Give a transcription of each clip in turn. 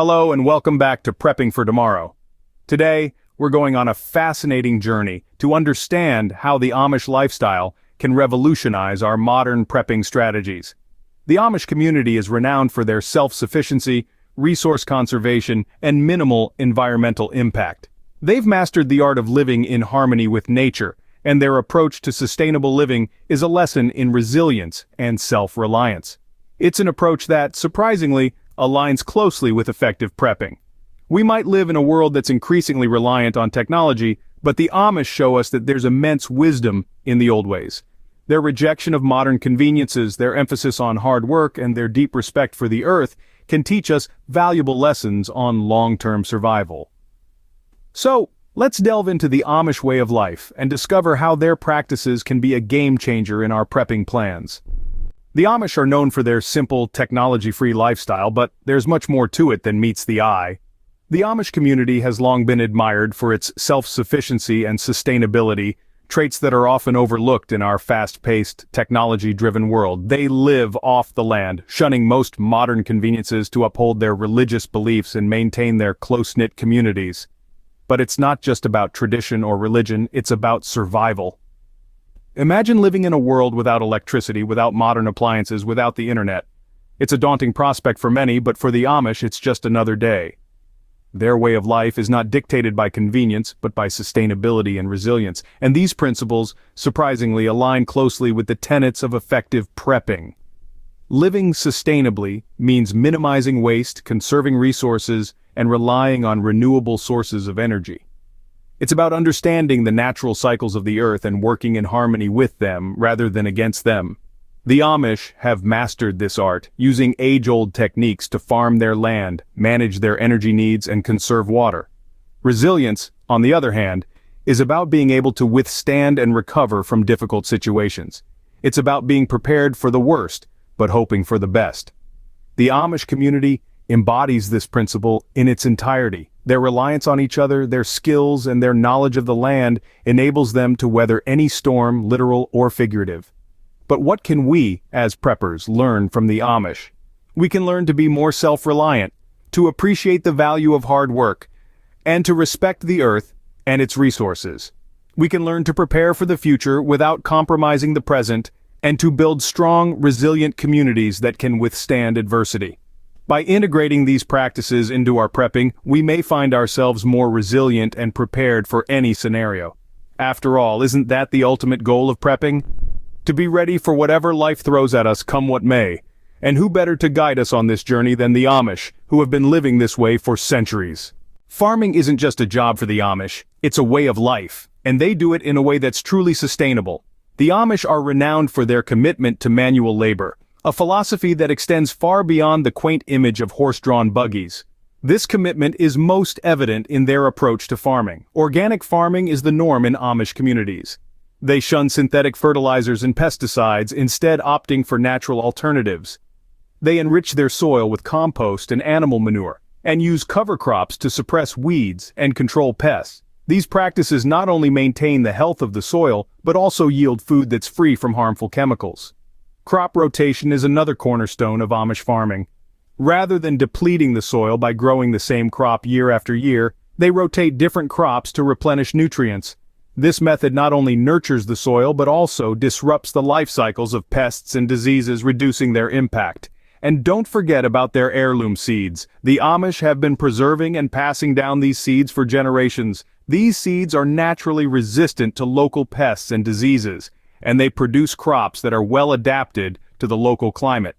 Hello and welcome back to Prepping for Tomorrow. Today, we're going on a fascinating journey to understand how the Amish lifestyle can revolutionize our modern prepping strategies. The Amish community is renowned for their self-sufficiency, resource conservation, and minimal environmental impact. They've mastered the art of living in harmony with nature, and their approach to sustainable living is a lesson in resilience and self-reliance. It's an approach that, surprisingly, aligns closely with effective prepping. We might live in a world that's increasingly reliant on technology, but the Amish show us that there's immense wisdom in the old ways. Their rejection of modern conveniences, their emphasis on hard work, and their deep respect for the earth can teach us valuable lessons on long-term survival. So, let's delve into the Amish way of life and discover how their practices can be a game changer in our prepping plans. The Amish are known for their simple, technology-free lifestyle, but there's much more to it than meets the eye. The Amish community has long been admired for its self-sufficiency and sustainability, traits that are often overlooked in our fast-paced, technology-driven world. They live off the land, shunning most modern conveniences to uphold their religious beliefs and maintain their close-knit communities. But it's not just about tradition or religion, it's about survival. Imagine living in a world without electricity, without modern appliances, without the internet. It's a daunting prospect for many, but for the Amish it's just another day. Their way of life is not dictated by convenience, but by sustainability and resilience, and these principles, surprisingly, align closely with the tenets of effective prepping. Living sustainably means minimizing waste, conserving resources, and relying on renewable sources of energy. It's about understanding the natural cycles of the earth and working in harmony with them rather than against them. The Amish have mastered this art, using age-old techniques to farm their land, manage their energy needs, and conserve water. Resilience, on the other hand, is about being able to withstand and recover from difficult situations. It's about being prepared for the worst, but hoping for the best. The Amish community embodies this principle in its entirety. Their reliance on each other, their skills, and their knowledge of the land enables them to weather any storm, literal or figurative. But what can we, as preppers, learn from the Amish? We can learn to be more self-reliant, to appreciate the value of hard work, and to respect the earth and its resources. We can learn to prepare for the future without compromising the present, and to build strong, resilient communities that can withstand adversity. By integrating these practices into our prepping, we may find ourselves more resilient and prepared for any scenario. After all, isn't that the ultimate goal of prepping? To be ready for whatever life throws at us, come what may. And who better to guide us on this journey than the Amish, who have been living this way for centuries? Farming isn't just a job for the Amish, it's a way of life, and they do it in a way that's truly sustainable. The Amish are renowned for their commitment to manual labor, a philosophy that extends far beyond the quaint image of horse-drawn buggies. This commitment is most evident in their approach to farming. Organic farming is the norm in Amish communities. They shun synthetic fertilizers and pesticides, instead opting for natural alternatives. They enrich their soil with compost and animal manure, and use cover crops to suppress weeds and control pests. These practices not only maintain the health of the soil, but also yield food that's free from harmful chemicals. Crop rotation is another cornerstone of Amish farming. Rather than depleting the soil by growing the same crop year after year, they rotate different crops to replenish nutrients. This method not only nurtures the soil but also disrupts the life cycles of pests and diseases, reducing their impact. And don't forget about their heirloom seeds. The Amish have been preserving and passing down these seeds for generations. These seeds are naturally resistant to local pests and diseases, and they produce crops that are well adapted to the local climate.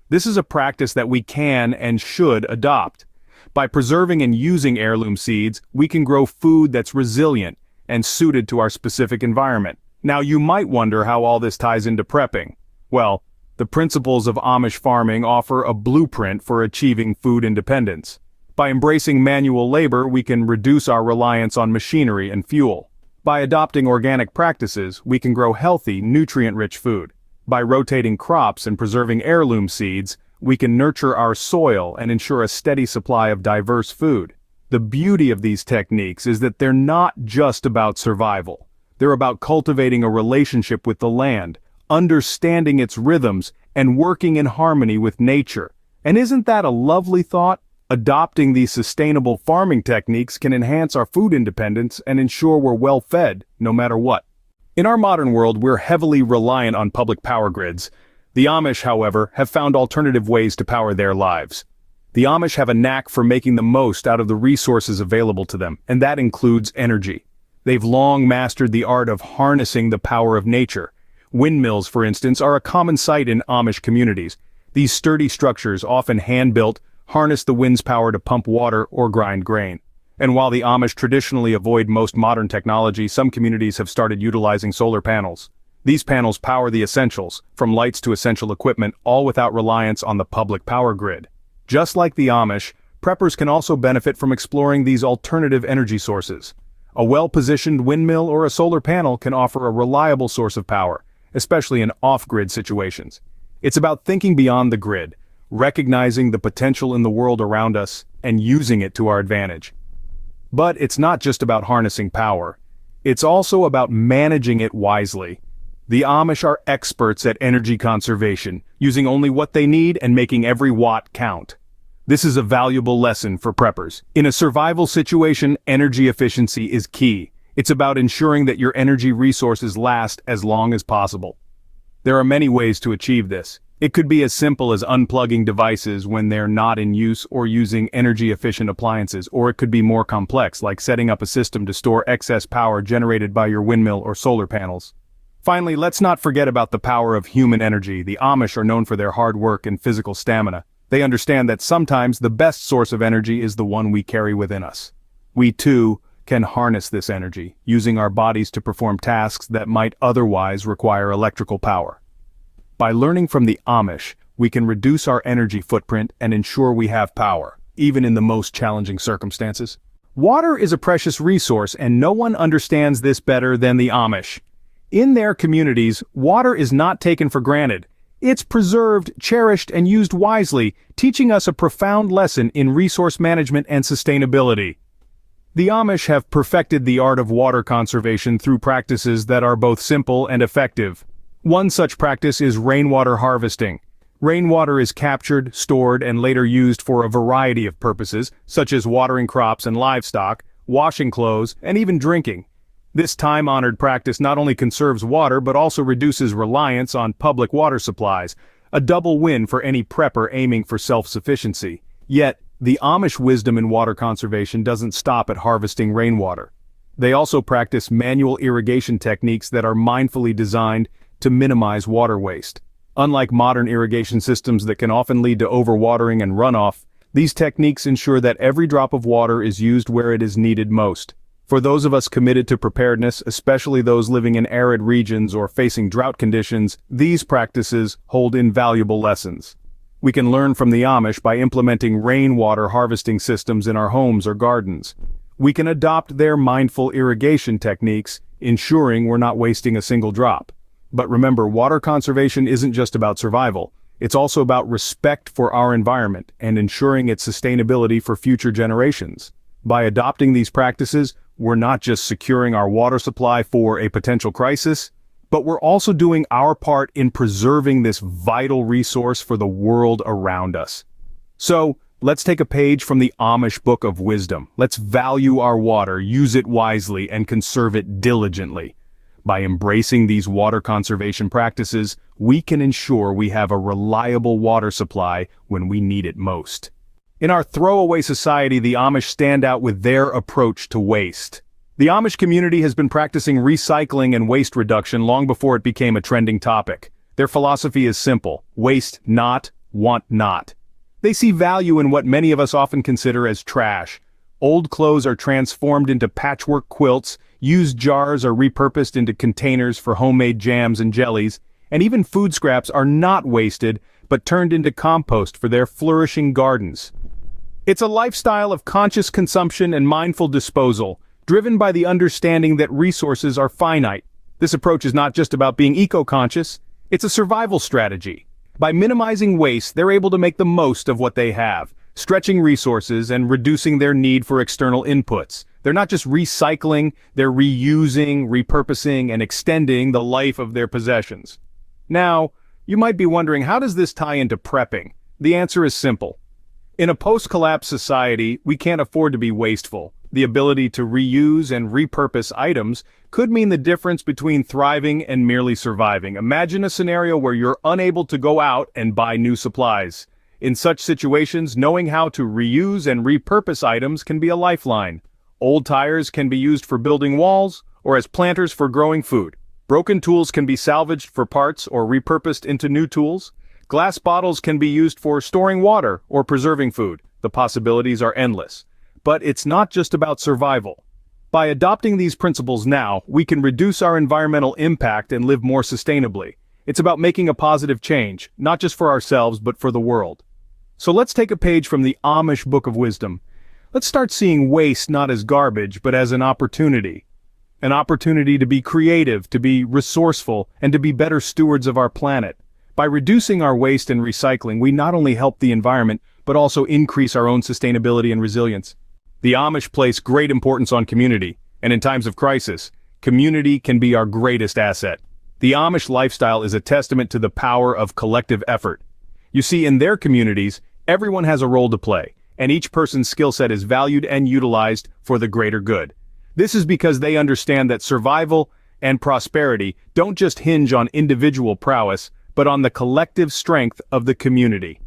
This is a practice that we can and should adopt. By preserving and using heirloom seeds, we can grow food that's resilient and suited to our specific environment. Now you might wonder how all this ties into prepping. Well, the principles of Amish farming offer a blueprint for achieving food independence. By embracing manual labor, we can reduce our reliance on machinery and fuel. By adopting organic practices, we can grow healthy, nutrient-rich food. By rotating crops and preserving heirloom seeds, we can nurture our soil and ensure a steady supply of diverse food. The beauty of these techniques is that they're not just about survival. They're about cultivating a relationship with the land, understanding its rhythms, and working in harmony with nature. And isn't that a lovely thought? Adopting these sustainable farming techniques can enhance our food independence and ensure we're well fed, no matter what. In our modern world, we're heavily reliant on public power grids. The Amish, however, have found alternative ways to power their lives. The Amish have a knack for making the most out of the resources available to them, and that includes energy. They've long mastered the art of harnessing the power of nature. Windmills, for instance, are a common sight in Amish communities. These sturdy structures, often hand-built, harness the wind's power to pump water or grind grain. And while the Amish traditionally avoid most modern technology, some communities have started utilizing solar panels. These panels power the essentials, from lights to essential equipment, all without reliance on the public power grid. Just like the Amish, preppers can also benefit from exploring these alternative energy sources. A well-positioned windmill or a solar panel can offer a reliable source of power, especially in off-grid situations. It's about thinking beyond the grid, recognizing the potential in the world around us, and using it to our advantage. But it's not just about harnessing power. It's also about managing it wisely. The Amish are experts at energy conservation, using only what they need and making every watt count. This is a valuable lesson for preppers. In a survival situation, energy efficiency is key. It's about ensuring that your energy resources last as long as possible. There are many ways to achieve this. It could be as simple as unplugging devices when they're not in use or using energy-efficient appliances, or it could be more complex, like setting up a system to store excess power generated by your windmill or solar panels. Finally, let's not forget about the power of human energy. The Amish are known for their hard work and physical stamina. They understand that sometimes the best source of energy is the one we carry within us. We, too, can harness this energy, using our bodies to perform tasks that might otherwise require electrical power. By learning from the Amish, we can reduce our energy footprint and ensure we have power, even in the most challenging circumstances. Water is a precious resource, and no one understands this better than the Amish. In their communities, water is not taken for granted. It's preserved, cherished, and used wisely, teaching us a profound lesson in resource management and sustainability. The Amish have perfected the art of water conservation through practices that are both simple and effective. One such practice is rainwater harvesting. Rainwater is captured, stored, and later used for a variety of purposes, such as watering crops and livestock, washing clothes, and even drinking. This time-honored practice not only conserves water but also reduces reliance on public water supplies, a double win for any prepper aiming for self-sufficiency. Yet, the Amish wisdom in water conservation doesn't stop at harvesting rainwater. They also practice manual irrigation techniques that are mindfully designed to minimize water waste. Unlike modern irrigation systems that can often lead to overwatering and runoff, these techniques ensure that every drop of water is used where it is needed most. For those of us committed to preparedness, especially those living in arid regions or facing drought conditions, these practices hold invaluable lessons. We can learn from the Amish by implementing rainwater harvesting systems in our homes or gardens. We can adopt their mindful irrigation techniques, ensuring we're not wasting a single drop. But remember, water conservation isn't just about survival. It's also about respect for our environment and ensuring its sustainability for future generations. By adopting these practices, we're not just securing our water supply for a potential crisis, but we're also doing our part in preserving this vital resource for the world around us. So, let's take a page from the Amish Book of Wisdom. Let's value our water, use it wisely, and conserve it diligently. By embracing these water conservation practices, we can ensure we have a reliable water supply when we need it most. In our throwaway society, the Amish stand out with their approach to waste. The Amish community has been practicing recycling and waste reduction long before it became a trending topic. Their philosophy is simple: waste not, want not. They see value in what many of us often consider as trash. Old clothes are transformed into patchwork quilts, used jars are repurposed into containers for homemade jams and jellies, and even food scraps are not wasted but turned into compost for their flourishing gardens. It's a lifestyle of conscious consumption and mindful disposal, driven by the understanding that resources are finite. This approach is not just about being eco-conscious, it's a survival strategy. By minimizing waste, they're able to make the most of what they have, stretching resources and reducing their need for external inputs. They're not just recycling, they're reusing, repurposing, and extending the life of their possessions. Now, you might be wondering, how does this tie into prepping? The answer is simple. In a post-collapse society, we can't afford to be wasteful. The ability to reuse and repurpose items could mean the difference between thriving and merely surviving. Imagine a scenario where you're unable to go out and buy new supplies. In such situations, knowing how to reuse and repurpose items can be a lifeline. Old tires can be used for building walls, or as planters for growing food. Broken tools can be salvaged for parts or repurposed into new tools. Glass bottles can be used for storing water or preserving food. The possibilities are endless. But it's not just about survival. By adopting these principles now, we can reduce our environmental impact and live more sustainably. It's about making a positive change, not just for ourselves but for the world. So let's take a page from the Amish Book of Wisdom. Let's start seeing waste not as garbage but as an opportunity. An opportunity to be creative, to be resourceful, and to be better stewards of our planet. By reducing our waste and recycling, we not only help the environment, but also increase our own sustainability and resilience. The Amish place great importance on community, and in times of crisis, community can be our greatest asset. The Amish lifestyle is a testament to the power of collective effort. You see, in their communities, everyone has a role to play, and each person's skill set is valued and utilized for the greater good. This is because they understand that survival and prosperity don't just hinge on individual prowess, but on the collective strength of the community.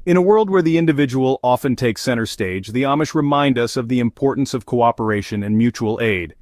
In a world where the individual often takes center stage, the Amish remind us of the importance of cooperation and mutual aid.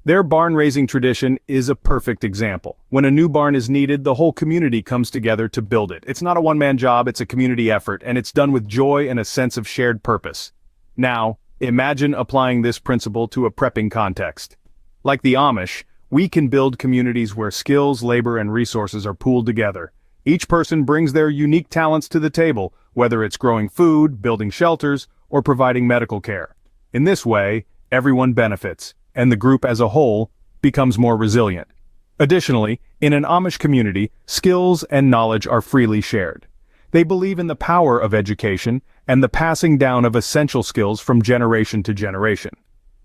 Their barn-raising tradition is a perfect example. When a new barn is needed, the whole community comes together to build it. It's not a one-man job, it's a community effort, and it's done with joy and a sense of shared purpose. Now, imagine applying this principle to a prepping context. Like the Amish, we can build communities where skills, labor, and resources are pooled together. Each person brings their unique talents to the table, whether it's growing food, building shelters, or providing medical care. In this way, everyone benefits, and the group as a whole becomes more resilient. Additionally, in an Amish community, skills and knowledge are freely shared. They believe in the power of education and the passing down of essential skills from generation to generation.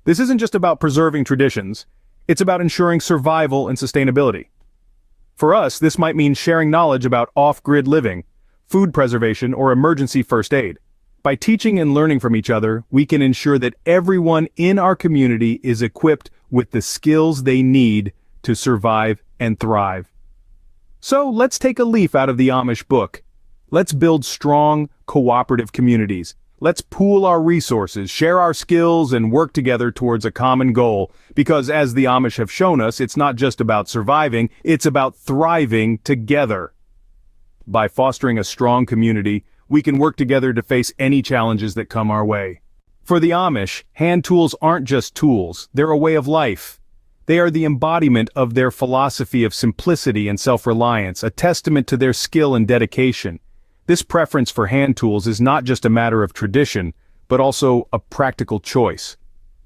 This isn't just about preserving traditions, it's about ensuring survival and sustainability. For us, this might mean sharing knowledge about off-grid living, food preservation, or emergency first aid. By teaching and learning from each other, we can ensure that everyone in our community is equipped with the skills they need to survive and thrive. So let's take a leaf out of the Amish book. Let's build strong, cooperative communities. Let's pool our resources, share our skills, and work together towards a common goal. Because as the Amish have shown us, it's not just about surviving, it's about thriving together. By fostering a strong community, we can work together to face any challenges that come our way. For the Amish, hand tools aren't just tools, they're a way of life. They are the embodiment of their philosophy of simplicity and self-reliance, a testament to their skill and dedication. This preference for hand tools is not just a matter of tradition, but also a practical choice.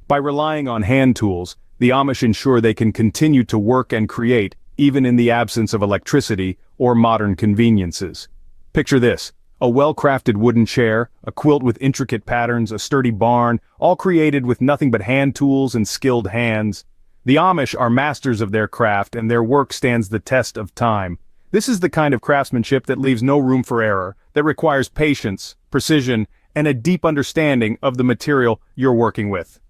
By relying on hand tools, the Amish ensure they can continue to work and create, even in the absence of electricity or modern conveniences. Picture this: a well-crafted wooden chair, a quilt with intricate patterns, a sturdy barn, all created with nothing but hand tools and skilled hands. The Amish are masters of their craft, and their work stands the test of time. This is the kind of craftsmanship that leaves no room for error, that requires patience, precision, and a deep understanding of the material you're working with.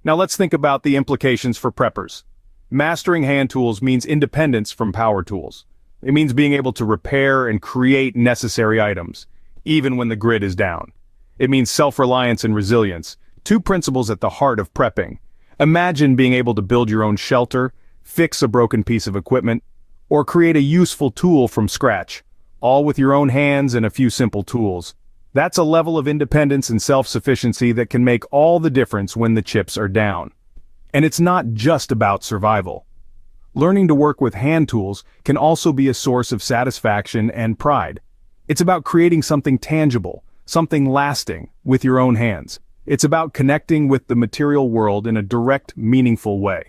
Now let's think about the implications for preppers. Mastering hand tools means independence from power tools. It means being able to repair and create necessary items, even when the grid is down. It means self-reliance and resilience, two principles at the heart of prepping. Imagine being able to build your own shelter, fix a broken piece of equipment, or create a useful tool from scratch, all with your own hands and a few simple tools. That's a level of independence and self-sufficiency that can make all the difference when the chips are down. And it's not just about survival. Learning to work with hand tools can also be a source of satisfaction and pride. It's about creating something tangible, something lasting, with your own hands. It's about connecting with the material world in a direct, meaningful way.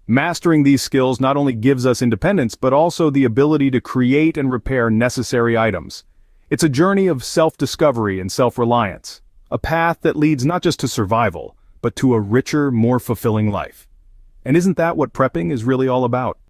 Mastering these skills not only gives us independence, but also the ability to create and repair necessary items. It's a journey of self-discovery and self-reliance, a path that leads not just to survival, but to a richer, more fulfilling life. And isn't that what prepping is really all about?